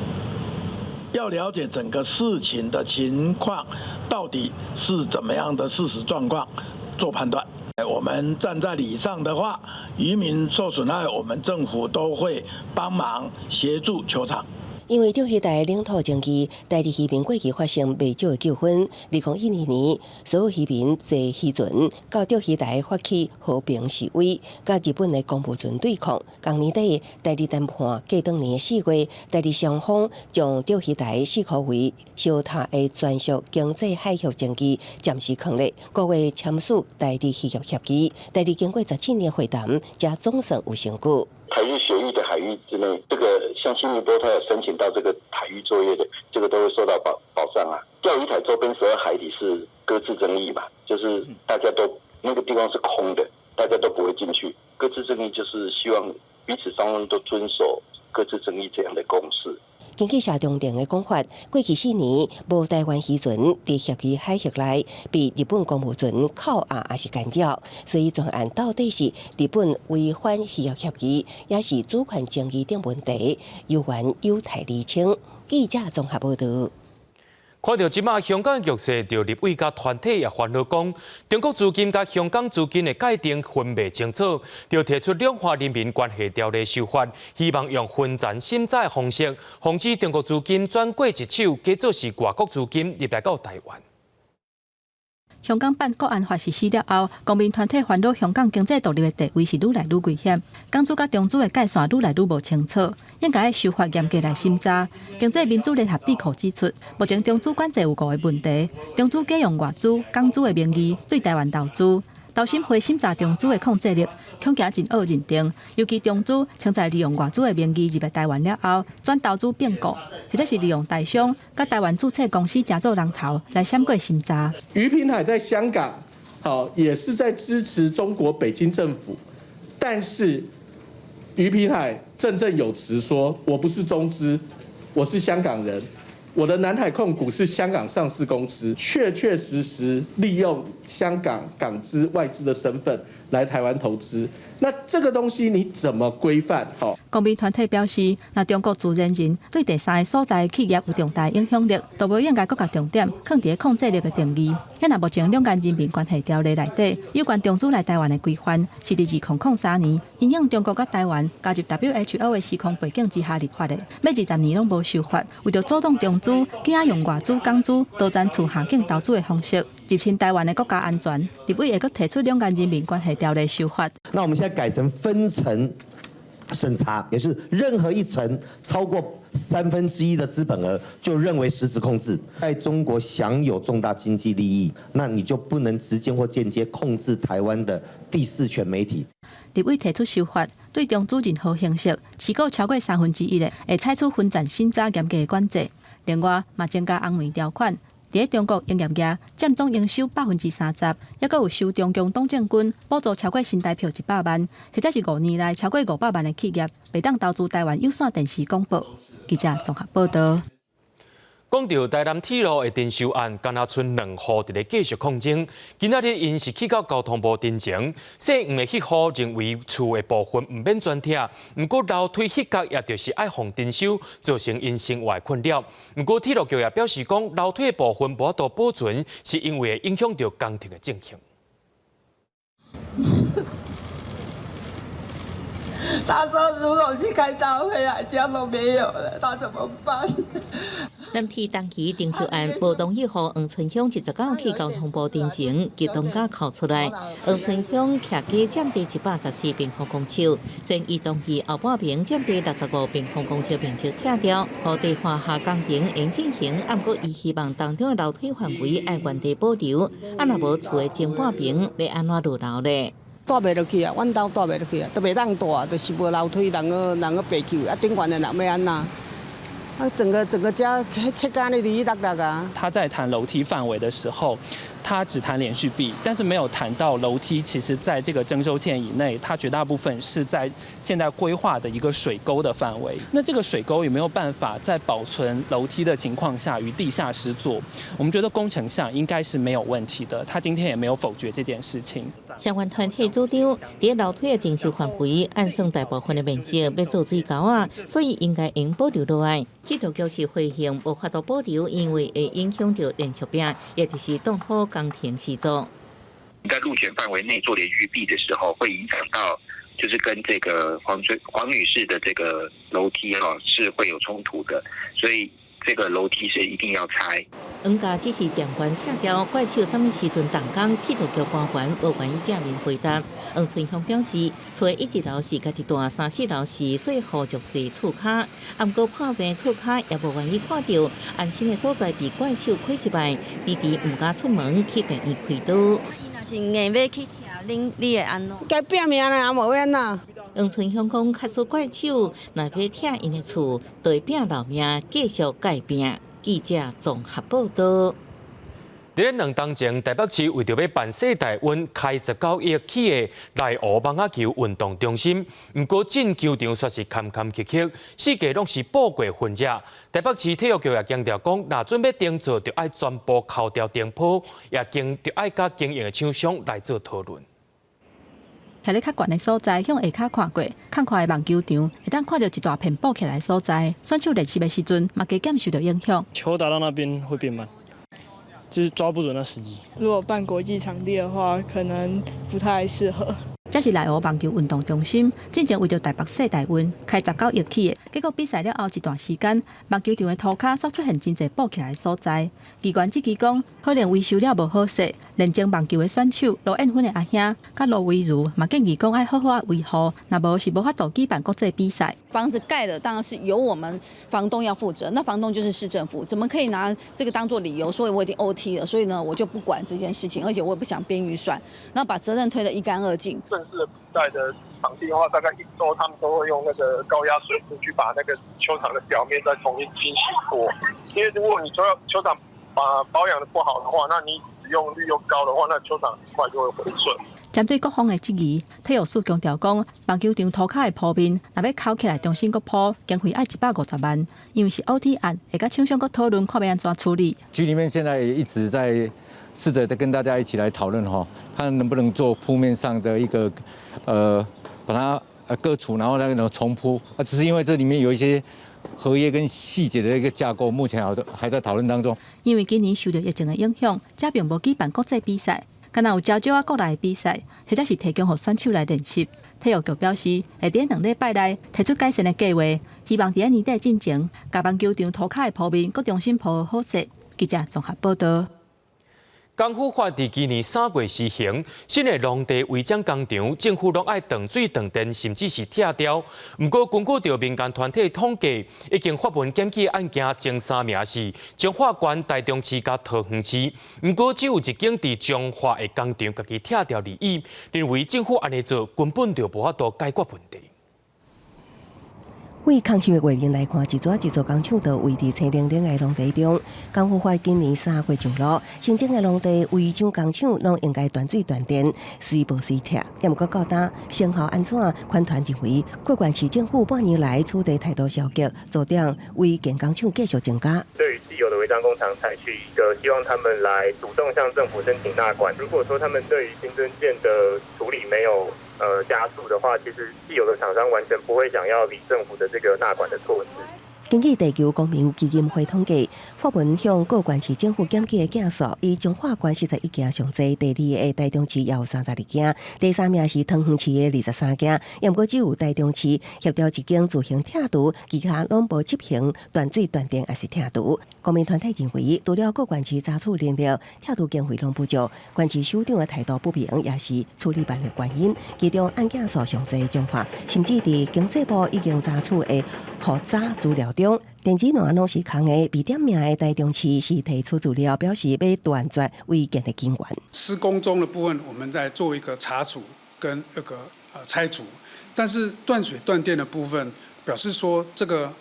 要了解整个事情的情况到底是怎么样的事实状况，做判断。我们站在理上的话，渔民受损害，我们政府都会帮忙协助求偿。因为钓鱼台领土争议，台日渔民过去发生未少的纠纷。2012年，所有渔民坐渔船到钓鱼台发起和平示威，甲日本的公务船对抗。同年底，台日谈判过当年4月，台日双方将钓鱼台视可为小塔的专属经济海域争议暂时确立，5月签署台日渔业协议。台日经过17年会谈，才总算有成果。台日协议的海域之内，这个像新加坡，它有申请到这个海域作业的，这个都会受到保障啊。钓鱼台周边12海里是搁置争议嘛，就是大家都那个地方是空的，大家都不会进去。搁置争议就是希望彼此双方都遵守搁置争议这样的共识。根据谢长廷的讲法，过去4年，无台湾渔船伫协议海域内被日本公务船扣押还是干掉，所以专案到底是日本违反渔业协议，也是主权争议等问题，有缘有待厘清。记者综合报道。看到即马香港的局势，就立委甲团体也烦恼讲，中国资金甲香港资金的界定分袂清楚，就提出两岸人民关系条例修法，希望用分层审查的方式，防止中国资金转过一手，假做是外国资金入来到台湾。香港版国安法实施了后，公民团体烦恼香港经济独立的地位是愈来愈危险，港资甲中资的界线愈来愈无清楚，应该修法严格来审查。经济民主联合智库指出，目前中资管制有5个问题：中资假用外资、港资的名义对台湾投资。投审会审查中资的控制力，恐惊真恶认定，尤其中资曾在利用外资的名义入来台湾了后，转投资变故，或者是利用台商甲台湾注册公司假做人头来闪过审查。余平海在香港，也是在支持中国北京政府，但是余平海振振有词说：“我不是中资，我是香港人。”我的南海控股是香港上市公司，确确实实利用香港港资外资的身份来台湾投资。那这个东西你怎么规范？公民团体表示，若中国自然人对第三个所在企业有重大影响力，都无应该搁甲重点放伫控制力的定义。因若目前两岸人民关系条例内底有关中资来台湾的规范，是伫2003年因应中国甲台湾加入 WHO 的时空背景之下立法的，要20年拢无修法，为着阻挡中资竟用外资、港资多赚厝下境投资的方式入侵台湾的国家安全，立委会阁提出两岸人民关系条例修法。那我们现在改成分层审查，也是任何一层超过1/3的资本额，就认为实质控制，在中国享有重大经济利益，那你就不能直接或间接控制台湾的第4权媒体。立委提出修法，对中资任何形式持股超过1/3的，会采取分层审查严格的管制。另外，嘛增加红门条款。伫中国营业业占总营收30%，也阁有受中共党政军补助超过新台票100万，或者是5年内超过500万的企业，袂当投资台湾有线电视广播。记者综合报道。讲到台南铁路的征收案，敢若剩2户伫咧继续抗争。今仔日因是去到交通部陈情，说唔的迄户认为厝的部分唔免转拆，不过楼梯迄角也就是爱互征收，造成因生活困扰。不过铁路局也表示讲，楼梯的部分无法度保存，是因为会影响到工程的进行。他说：“如果去开大会啊，家都没有了，他怎么办？”南铁当期征收案无同意，互黄村乡19去交通部陈情，激动甲哭出来。黄村乡徛家占地114平方公尺，虽然伊同意后半边占地65平方公尺面积拆掉，互地化下工程应进行，不过伊希望当中的楼梯范围爱原地保留，若无厝的前半边要安怎落楼呢？住袂落去啊，阮兜住袂落去啊，都袂当住，就是无楼梯，人个爬去，顶悬的人要安怎？整个家切干的哩啊。他在谈楼梯范围的时候，他只谈连续壁，但是没有谈到楼梯。其实在这个征收线以内，它绝大部分是在现在规划的一个水沟的范围。那这个水沟有没有办法在保存楼梯的情况下于地下室做？我们觉得工程上应该是没有问题的。他今天也没有否决这件事情。相关团体主张，伫楼梯的征收范围按算大部分的面积要做水沟啊，所以应该应保留落来。铁路局是回应无法度保留，因为会影响到连续壁，也就是动土工程施作。在路权范围内做连续壁的时候，会影响到就是跟这个黄女士的这个楼梯是会有冲突的，所以这个楼梯是一定要拆。黄家只是将关拆掉，怪手什么时阵动工，铁路局官员无愿意正面回答。黄春香表示，厝1楼是家己住，3、4楼是细户族式厝卡，不过破病厝卡也无愿意看到安心的所在被怪手开一摆，迟迟唔敢出门去病院开刀。若是硬要去听，你会安怎？该拼命啦，无要安怎？黄春香讲，卡出怪手，若要拆因的厝，就会拼老命，继续改变。记者综合报道。伫2当前，台北市为着要办世大运，开19亿起的内湖网仔球运动中心，不过进球场却是坎坎坷坷，四界拢是宝贵分者。台北市体育局也强调讲，若准要订做，就要全部扣掉店铺，也就要甲经营的厂商来做讨论。徛咧较悬的所在，向下骹看过，看看的网球场，会当看到一大片布起来的所在。选手练习的时阵，嘛加减受到影响。球打到那边会变慢，就是抓不准那时机。如果办国际场地的话，可能不太适合。这是内湖网球运动中心，之前为着台北世大运开19亿起的，结果比赛了后一段时间，网球场的涂骹煞出现真侪布起来的所在。机关指期讲，可能维修了无好势。练精网球的选手罗燕芬的阿兄，甲罗维如嘛建议讲爱好好维护，若无是无法度举办国际比赛。房子盖了，当然是由我们房东要负责，那房东就是市政府，怎么可以拿这个当做理由，说我已经 OT 了，所以呢，我就不管这件事情，而且我也不想编预算，然后把责任推得一干二净。正式的比赛的场地的话，大概1周他们都会用那个高压水壶去把那个球场的表面再重新清洗过，因为如果你球场保养的不好的话，那你使用率又高的话，那球场很快就会毁损。针对各方的质疑，体育署强调讲，网球场涂骹的铺面，若要扣起来重新搁铺，经费要150万，因为是 OT 案，会甲厂商搁讨论看要安怎处理。局里面现在也一直在试着跟大家一起来讨论看能不能做铺面上的一个把它割除，然后那种重铺。只是因为这里面有一些合约跟细节的一个架构，目前还在讨论当中。因为今年受到疫情的影响，这并无举办国际比赛。敢若有招少国内的比赛，或者是提供予选手来练习。体育局表示，会伫2礼拜内提出改善的计划，希望伫年底进前，甲网球场涂骹的铺面，搁重新铺好势。记者综合报道。港府法伫今年3月施行，新的农地违章工场，政府拢爱断水断电，甚至是拆掉。不过，根据着民间团体统计，已经发文检举案件前3名是彰化县、台中市甲桃园市。不过，只有一间伫彰化的工厂，家己拆掉利益，认为政府安尼做根本就无法度解决问题。为康熙的原因来看，一组工厂都位伫青冷冷的农地中。工会法今年3月上路，新增的农地违章工厂拢应该断水断电，虽无虽拆，也毋过到单成效安怎？款团认为，过关市政府半年来处理态度消极，做点违建工厂继续增加。对于既有的违章工厂，采取一个希望他们来主动向政府申请纳管。如果说他们对于新增建的处理没有加速的话，其实既有的厂商完全不会想要理政府的这个纳管的措施。根据地球公民基金会统计，法文向各县市政府检举的件数，以彰化县41件上济，第2个台中市也有32件，第3名是桃园市的23件。也毋过只有台中市协调一间自行拆除，其他拢无执行断水断电还是拆除。公民团体认为，除了各县市查处能力、拆除经费拢不足，县市首长的态度不明，也是处理慢的原因。其中案件数上济彰化，甚至伫经济部已经查处的复杂资料中，电子栏拢是空的。未点名的台中市是提出资料，表示要断绝违建的根源。施工中的部分，我们在做一个查处跟拆除，但是断水断电的部分，表示说这个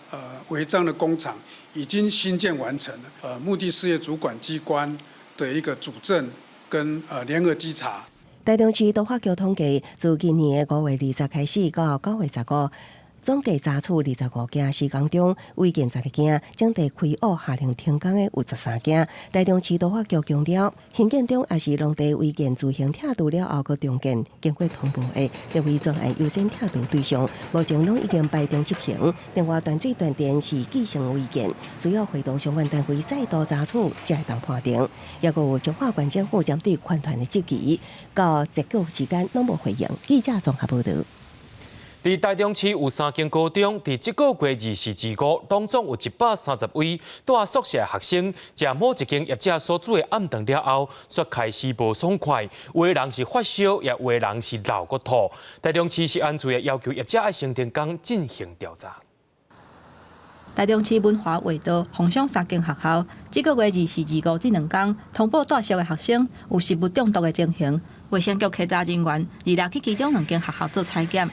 违章的工厂已经新建完成了。目的事业主管机关的一个主证跟联合稽查。台中市都发局统计，自今年的5月20开始到9月15。总计查处25件，施工中违建12件，将地开挖下令停工的有13件。台中市都发局强调，兴建中也是农地违建自行拆除了后，搁重建经过通报的，列为专案优先拆除对象。目前拢已经排定执行。另外，断水断电是继承违建，需要会同相关单位再度查处，才会当判定。也搁有彰化县政府针对款团的质疑，到截稿时间拢无回应。记者综合报道。伫台中市有3间高中，伫这个月24、25当中有130位住宿舍的学生，食某一间业者所煮的暗顿了后，却开始无爽快，有的人是发烧，也有的人是流骨吐。台中市食安处也要求业者爱先停工进行调查。台中市文华卫道红乡3间学校，这个月24、25这2天通报住宿的学生有食物中毒的情形，卫生局稽查人员日去其中2间学校做采检。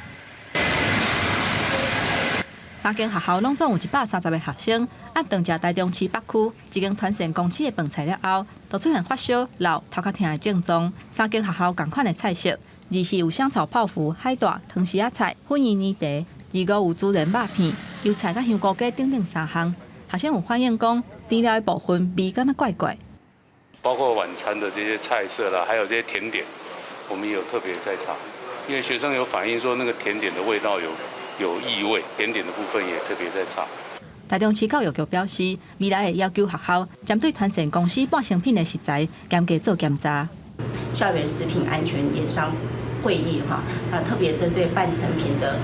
3间学校拢总有130个学生，暗顿食台中市北区一间团膳公司的饭菜了后，都出现发烧、流、头壳痛的症状。3间学校同款的菜色，日是有香草泡芙、海带、汤丝仔菜、粉圆泥茶，25有猪仁肉片、油菜甲香菇鸡等3项。学生有反映讲，甜料的部分味感觉怪怪。包括晚餐的这些菜色啦，还有这些甜点，我们也有特别在查，因为学生有反映说那个甜点的味道有异味，甜点的部分也特别在查。台中市教育局表示，未来会要求学校针对团膳公司半成品的食材严格做检查。校园食品安全研商会议特别针对半成品的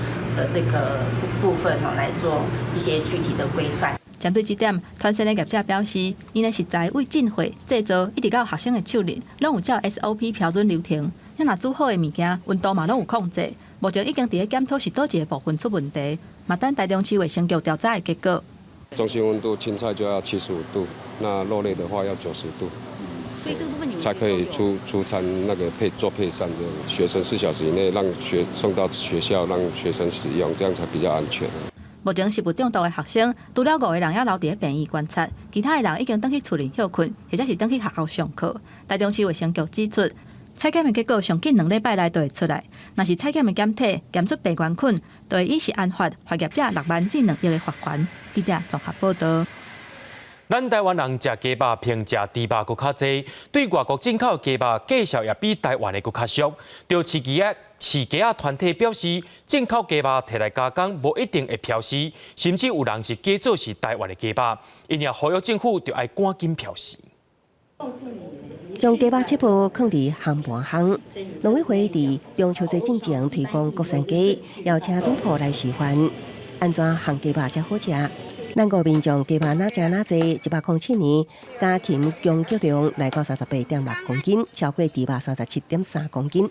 这个部分来做一些具体的规范。针对这点，团膳的业者表示，因的食材为进货、制造一直到学生的手里，拢有照 SOP 标准流程。若煮好的物件，温度嘛拢有控制。目前已经伫咧检讨是倒一个部分出问题，嘛等台中市卫生局调查的结果。中心温度，青菜就要75度，那肉类的话要90度，所以这个部分你们才可以出餐那个做配膳这样。学生4小时以内让送到学校，让学生使用，这样才比较安全。目前食物中毒的学生，除了5个人还留伫病院观察，其他的人已经回去厝里休困，或者是回去学校上课。台中市卫生局指出，采检的结果上紧2礼拜内就会出来。若是采检的检体检出病原菌，就会以食安法罚业者6万至2亿的罚款。记者综合报道。咱台湾人食鸡肉偏食猪肉搁较济，对外国进口鸡肉介绍也比台湾的搁较俗。就饲鸡仔团体表示，进口鸡肉摕来加工无一定会漂死，甚至有人是假做是台湾的鸡肉，因也呼吁政府就要赶紧漂死。将鸡肉切布放伫烘盘行，农委会伫中秋节进前推广国产鸡，邀请总铺来示范安怎烘鸡肉才好食。咱国民众鸡肉哪食哪济，107年家禽供给量来到38.6公斤，超过猪肉37.3公斤。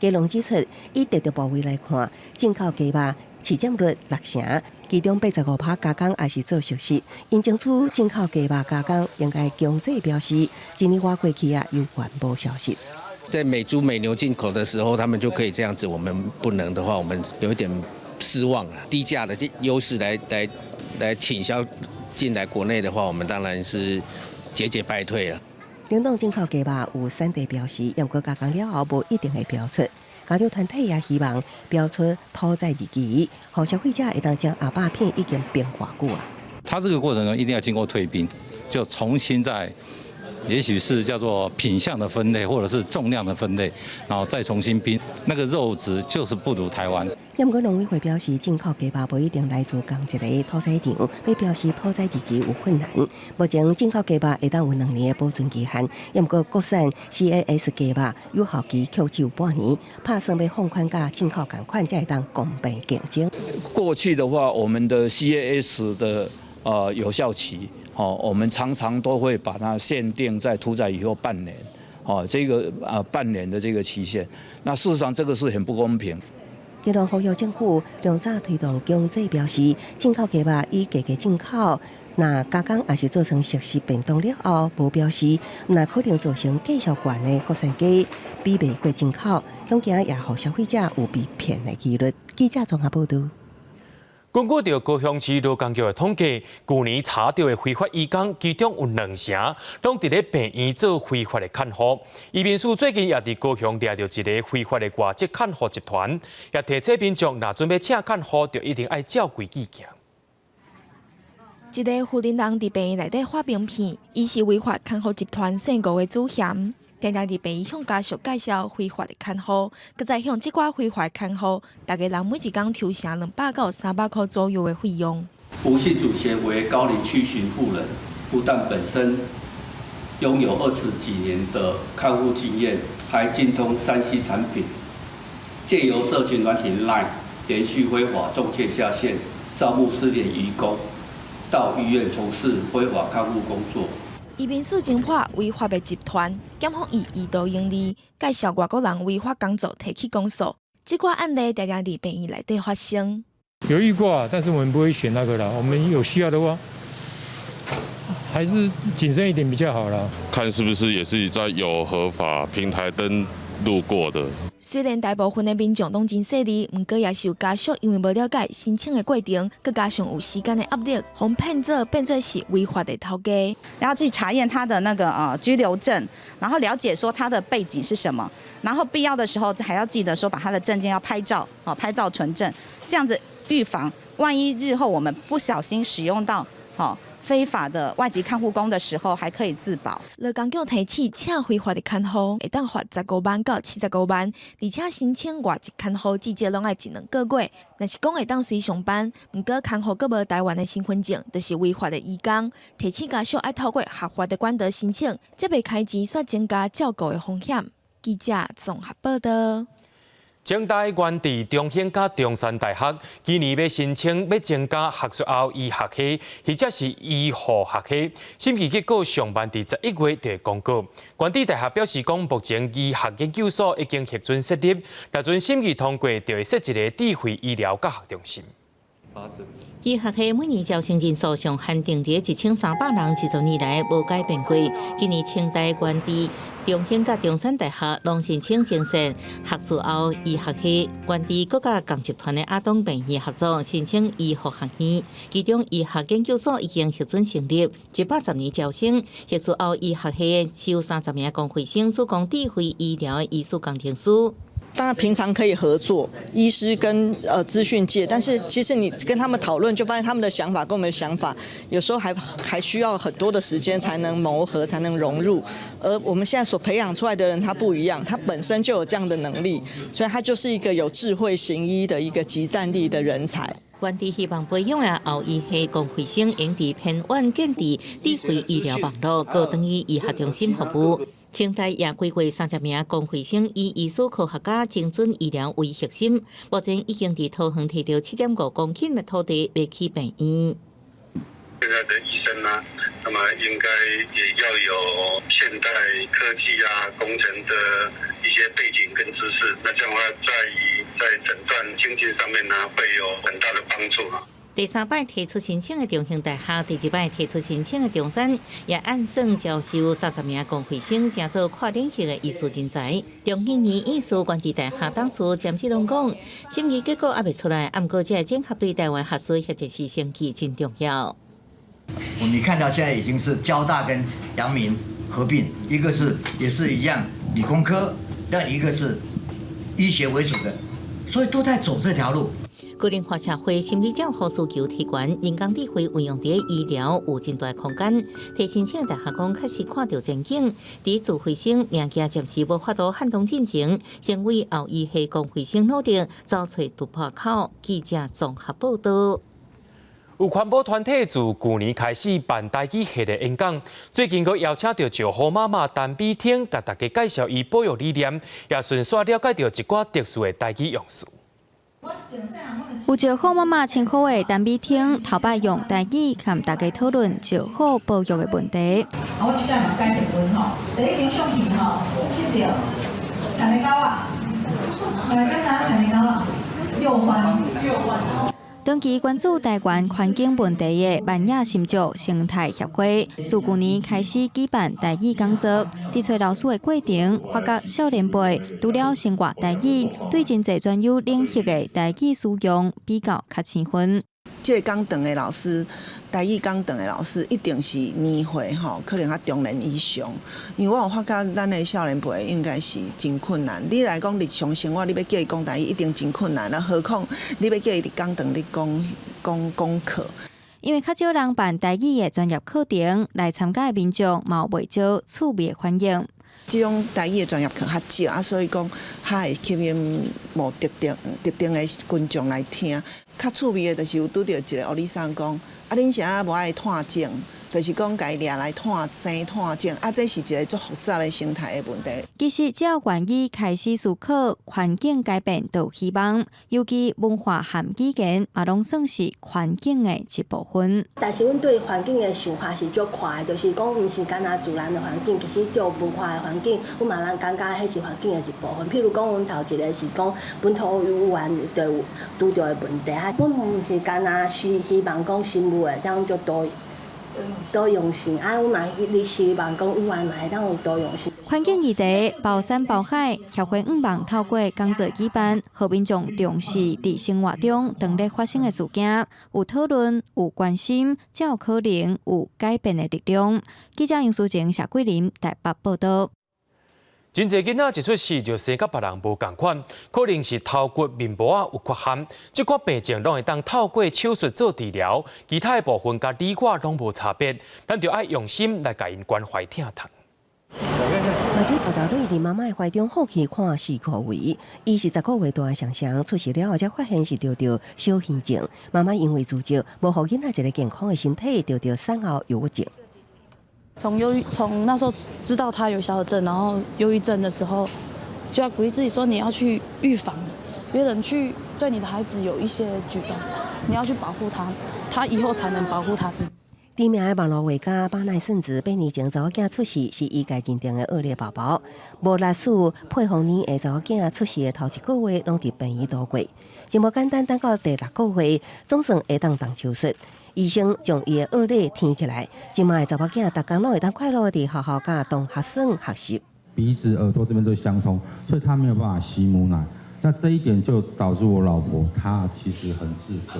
鸡农指出，以特定部位来看，进口鸡肉市占率60%，其中85%加工也是做熟食。因争取进口鸡肉加工应该强制标示，今年我过去有环保消息。在美猪美牛进口的时候，他们就可以这样子，我们不能的话，我们有一点失望了。低价的优势来倾销进来国内的话，我们当然是节节败退了。冷冻进口鸡肉有产地标识，不过加工了后无一定会标出。家长团体也希望标出土在日期，让消费者会当将鸭肉片已经冰化久啊。它这个过程呢，一定要经过退冰，就重新再，也许是叫做品相的分类，或者是重量的分类，然后再重新冰，那个肉质就是不如台湾。不过农委会表示，进口鸡肉不一定来自同一个屠宰场，要标示屠宰日期有困难。目前进口鸡肉会当有2年的保存期限，不过国产 CAS 鸡肉有效期却只有半年，打算要放宽价进口同款才会当公平竞争。过去的话，我们的 CAS 的有效期，我们常常都会把它限定在屠宰以后半年，这个半年的这个期限。那事实上这个是很不公平。基隆呼吁政府量早推动强制标示，进口鸡肉以价格进口，那加工也是做成熟食便当了后无标示，那可能造成价上悬的国产鸡比袂过进口，恐惊也让消费者有被骗的几率。记者综合报道。根据着高雄市劳工局的统计，去年查到的非法移工，其中有2成拢伫咧病院做非法的看护。移民署最近也伫高雄抓到一个非法的外籍看护集团，也提醒民众，若准备请看护，就一定爱照规矩行。一个妇人人伫病院内底发名片，伊是违法看护集团姓吴的主嫌。常常伫病院向家属介绍非法的看护，佮再向即寡非法看护，大家人每一工抽成200到300块左右的费用。吴姓主协为高龄区巡妇人，不但本身拥有20几年的看护经验，还精通3C 产品，借由社群软体 LINE 连续非法中介下线，招募失联移工，到医院从事非法看护工作。移民署侦破违法的集团，检方以意图盈利，介绍外国人违法工作提起公诉。这挂案例常常伫病院内底发生。有遇过啊，但是我们不会选那个啦。我们有需要的话，还是谨慎一点比较好啦。看是不是也是在有合法平台登录过的。虽然大部分的民众拢真细腻，不过也是有家属因为无了解申请的过程，佮加上有时间的压力，互骗做变作是违法的头家。然后去查验他的那个居留证，然后了解说他的背景是什么，然后必要的时候还要记得说把他的证件要拍照，拍照存证，这样子预防万一日后我们不小心使用到非法的外籍看护工的时候，还可以自保。劳工局提起，请非法的看护会当罚15万到75万，而且申请外籍看护至少拢爱1-2个月。若是讲会当随上班，不过看护佫无台湾的身份证，就是违法的移工。提醒家属爱透过合法的管道申请，才袂开钱煞增加照顾的风险。记者综合报道。政大原地中兴甲中山大学今年要申请要增加学术后医学系或者是医护学系，审议结果上半伫11月就会公告。原地大学表示讲，目前医学研究所已经核准设立，若准审议通过，就会设一个智慧医疗教学中心。医学系每年招生人数上限定伫1300人，10年来无改变过。今年清大原地中兴甲中山大学拢申请增设学士后医学系，原地各甲共集团的阿东病院合作申请医学学系，其中医学研究所已经核准成立，110年招生。学士后医学系有30名公费生，主攻智慧医疗的医术工程师。当然，平常可以合作，医师跟资讯界，但是其实你跟他们讨论，就发现他们的想法跟我们的想法，有时候还需要很多的时间才能磨合，才能融入。而我们现在所培养出来的人，他不一样，他本身就有这样的能力，所以他就是一个有智慧行医的一个集战力的人才。原地希望培养的后医系公费生，用伫偏远建立智慧医疗网络，高等于医学中心服务。清大也规划30名公费生以医术科学家精准医疗为核心，目前已经伫桃园摕到7.5公顷的土地要起病院。现在的医生呢，那么应该也要有现代科技工程的一些背景跟知识，那这样的话，在诊断精进上面呢，会有很大的帮助。第3摆提出申请的中兴大学，第2摆提出申请的中山，也按算招收30名公费生，正做跨领域的艺术人才。中兴年艺术管理大学董事詹志龙讲，审议结果还未出来，不过这整合对台湾学术或者是升级真重要。我们看到现在已经是交大跟阳明合并，一个是也是一样理工科，另一个是医学为主的，所以都在走这条路。高龄化社会心理照护需求提悬，人工智慧运用在医疗有真大空间。提申请大学讲确实看到前景，伫自费生命件暂时无法度撼动进程，成为后裔系公费生努力找找突破口。记者综合报道。有环保团体自去年开始办台语系列演讲，最近佫邀请到石虎妈妈陈美婷，甲大家介绍伊保育理念，也顺续了解到一寡特殊的台语用词。有石虎妈妈称呼的陈美婷，头摆用台语和大家讨论石虎保育的问题。我即摆嘛改条文吼，第一张相片吼，翕到田的狗仔，刚才田的狗仔6番。长期关注台湾环境问题的万野新竹生态协会，自去年开始举办台语讲座，伫找老师的过程，发觉少年辈除了生活台语，对真侪专有领域的台语使用比较较青分。这个讲堂的老师，台语讲堂的老师一定是年岁吼，可能较中年以上。因为我有发觉咱的少年辈应该是真困难。你来讲日常生活，你要叫伊讲台语，一定真困难。何况你要叫伊伫讲堂咧讲课。因为较少人办台语的专业课程，来参加的民众嘛未少趣味的反应。这种台语的专业课较少所以讲较会吸引无特定的群众来听。较趣味的，就是有拄到一个学理生讲，恁是安无爱探井，就是讲家掠来探生探井，这是一个足复杂的生态的问题。其实只要愿意开始思考环境改变，就有希望。尤其文化和语言，嘛拢算是环境的一部分。但是，阮对环境的想法是足快，就是讲，毋是干那自然的环境，其实对文化的环境，阮嘛人感觉迄是环境的一部分。譬如讲，阮头一个是讲本土游园就有拄到的问题，阮毋是干那希望讲生物的当做多样性，阮嘛希望讲游园嘛会当有多样性。环境议题包山包海，协会希望透过讲座举办，让民众重视伫生活中当日发生的事件，有讨论、有关心，才有可能有改变的力量。记者杨淑晴、谢桂林台北报道。真侪囡仔一出世就生甲别人无共款，可能是头骨面部有缺陷，这款病症拢会当透过手术做治疗，其他的部分甲理我拢无差别，咱就要用心来甲因关怀疼痛。目睭豆豆女伫妈妈的怀中好奇看4个位，伊是10个月大的常常出世了后才发现是得到小耳症，妈妈因为自责，无互囡仔一个健康的身体，得到产后忧郁症。从那时候知道他有小耳症，然后忧郁症的时候，就要鼓励自己说你要去预防别人去对你的孩子有一些举动，你要去保护他，他以后才能保护他自己。知名的网络画家巴奈顺子8年前查某囝出世，是伊家认定的恶劣宝宝。无历史配合年的查某囝出世的头1个月，拢伫病院度过。真无简单，等到第6个月，总算会当动手术。医生将伊的恶劣填起来，即卖查某囝逐工拢会当快乐地学校甲同学生学习。鼻子、耳朵这边都相通，所以他没有办法吸母奶。那这一点就导致我老婆她其实很自责。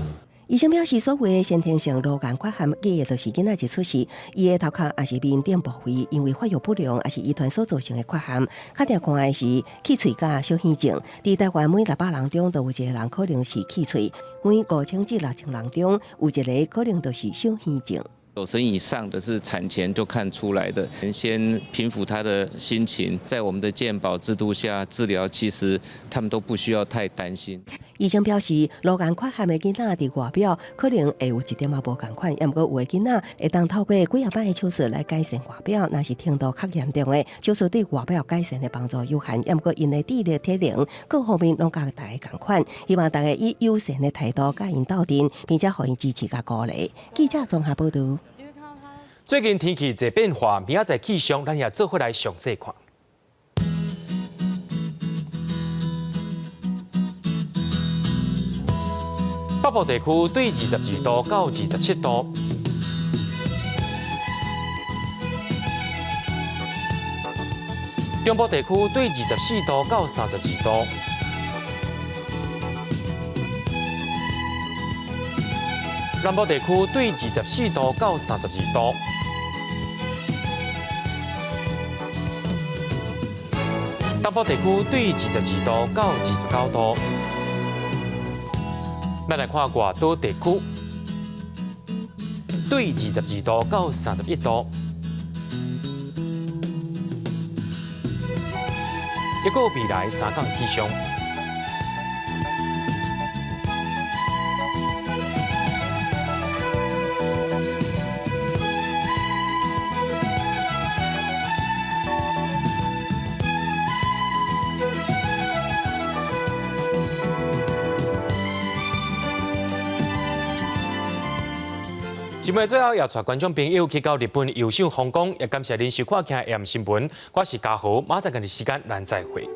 医生表示，所谓的先天性乳癌缺陷，记的就是囡仔一出世，伊的头壳也是面顶部位，因为发育不良，也是遗传所造成的缺陷。较常看的是气喙甲小耳症，伫台湾每600人中，就有1个人可能是气喙；每5000至6000人中，有1个可能就是小耳症。9成以上的是产前就看出来的，先平复他的心情，在我们的健保制度下治疗，其实他们都不需要太担心。医生表示，乳癌缺陷的囡仔伫外表可能会有一点仔无共款，也毋过有的囡仔会当透过几下摆的手术来改善外表，若是程度较严重的，手术对外表改善的帮助有限，也毋过因的智力、体能各方面拢甲大家共款。希望大家以友善的态度甲因斗阵，并且互因支持甲鼓励。记者综合报道。最近天气在变化，明仔载气象咱也做伙来详细看。北部地区对22度到27度。中部地区对24度到32度。南部地区对24度到32度。东部地区对22度到29度。咱来看外岛地区，对22度到31度。一个未来3天气象。节目最后要带观众朋友去到日本游赏皇宫，也感谢您收看《AM 新闻》，我是嘉豪，马上跟你时间咱再会。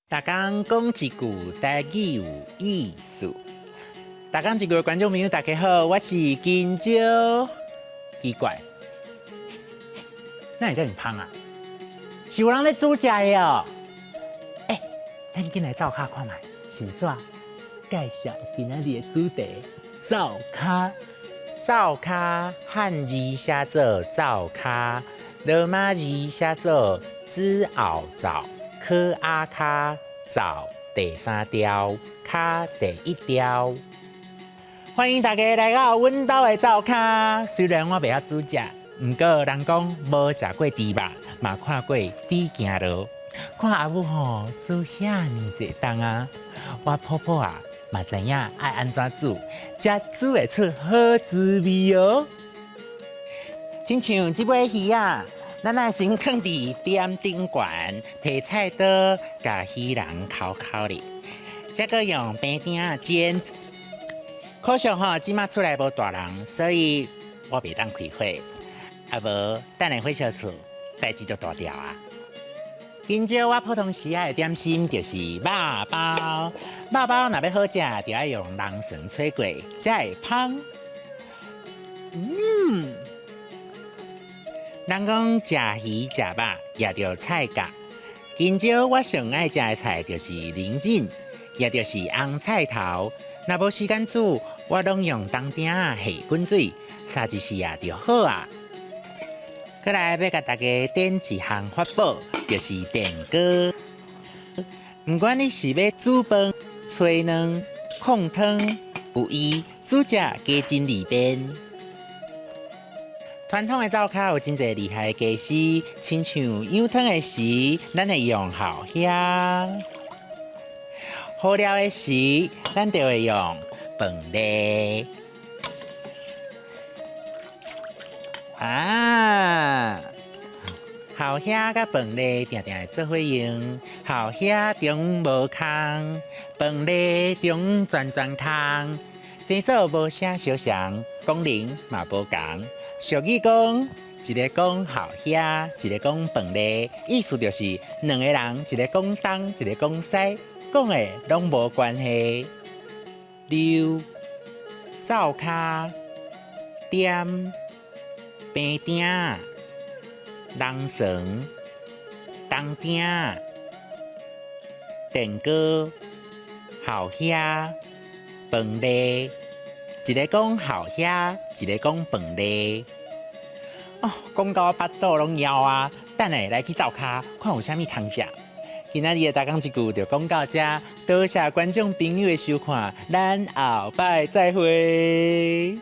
大家讲一句台语有意思。大家一句观众朋友，大家好，我是金蕉。奇怪，那你叫你胖啊？是有人在煮食的哦。咱进来灶卡看卖，是啥？介绍今仔日的主题：灶卡。灶卡汉字写做灶卡，罗马字写做子后灶。科阿卡灶第3条，卡第1条。欢迎大家来到阮家的灶卡。虽然我袂晓煮食，不过人讲无食过猪肉，嘛看过猪行路。看阿母吼煮遐尼济档啊，我婆婆啊嘛知影爱安怎煮，才煮会出好滋味哦。亲像这尾鱼啊。咱来先放伫点顶悬，摕菜刀甲鱼人烤烤哩，再个用平鼎煎。可惜吼，即马出来无大人，所以我袂当开火。啊无，等下火烧厝，代志就大条啊。今朝我普通时爱的点心就是肉包，肉包若要好食，就要用人参吹过，才会香。人讲食鱼食肉，也着菜甲。今朝我上爱食的菜就是菱仁，也就是红菜头。若无时间煮，我拢用当鼎下滚水，3一4啊就好啊。再来要甲大家点一项法宝，就是电锅。不管你是要煮饭、炊卵、控汤、有鱼、煮食加真利便。传统的灶卡有真侪厉害的技师，亲像养汤的时，咱会用后虾；好料的时，咱就会用饭粒。后虾甲饭粒定定会做伙用，后虾中无空，饭粒中全空，生做无啥相像，功能嘛无共。俗语讲，一个讲后虾，一个讲饭粒，意思就是两个人，一个讲东，一个讲西，讲的拢无关系。溜、灶卡、点、平鼎、人参、当丁、电锅、好兄、饭粒，一个讲好兄，一个讲饭粒。哦，讲到巴肚拢枵啊！等下来去灶骹，看有啥物通食。今仔日的大讲一句就讲到这，多谢观众朋友的收看，咱后摆再会。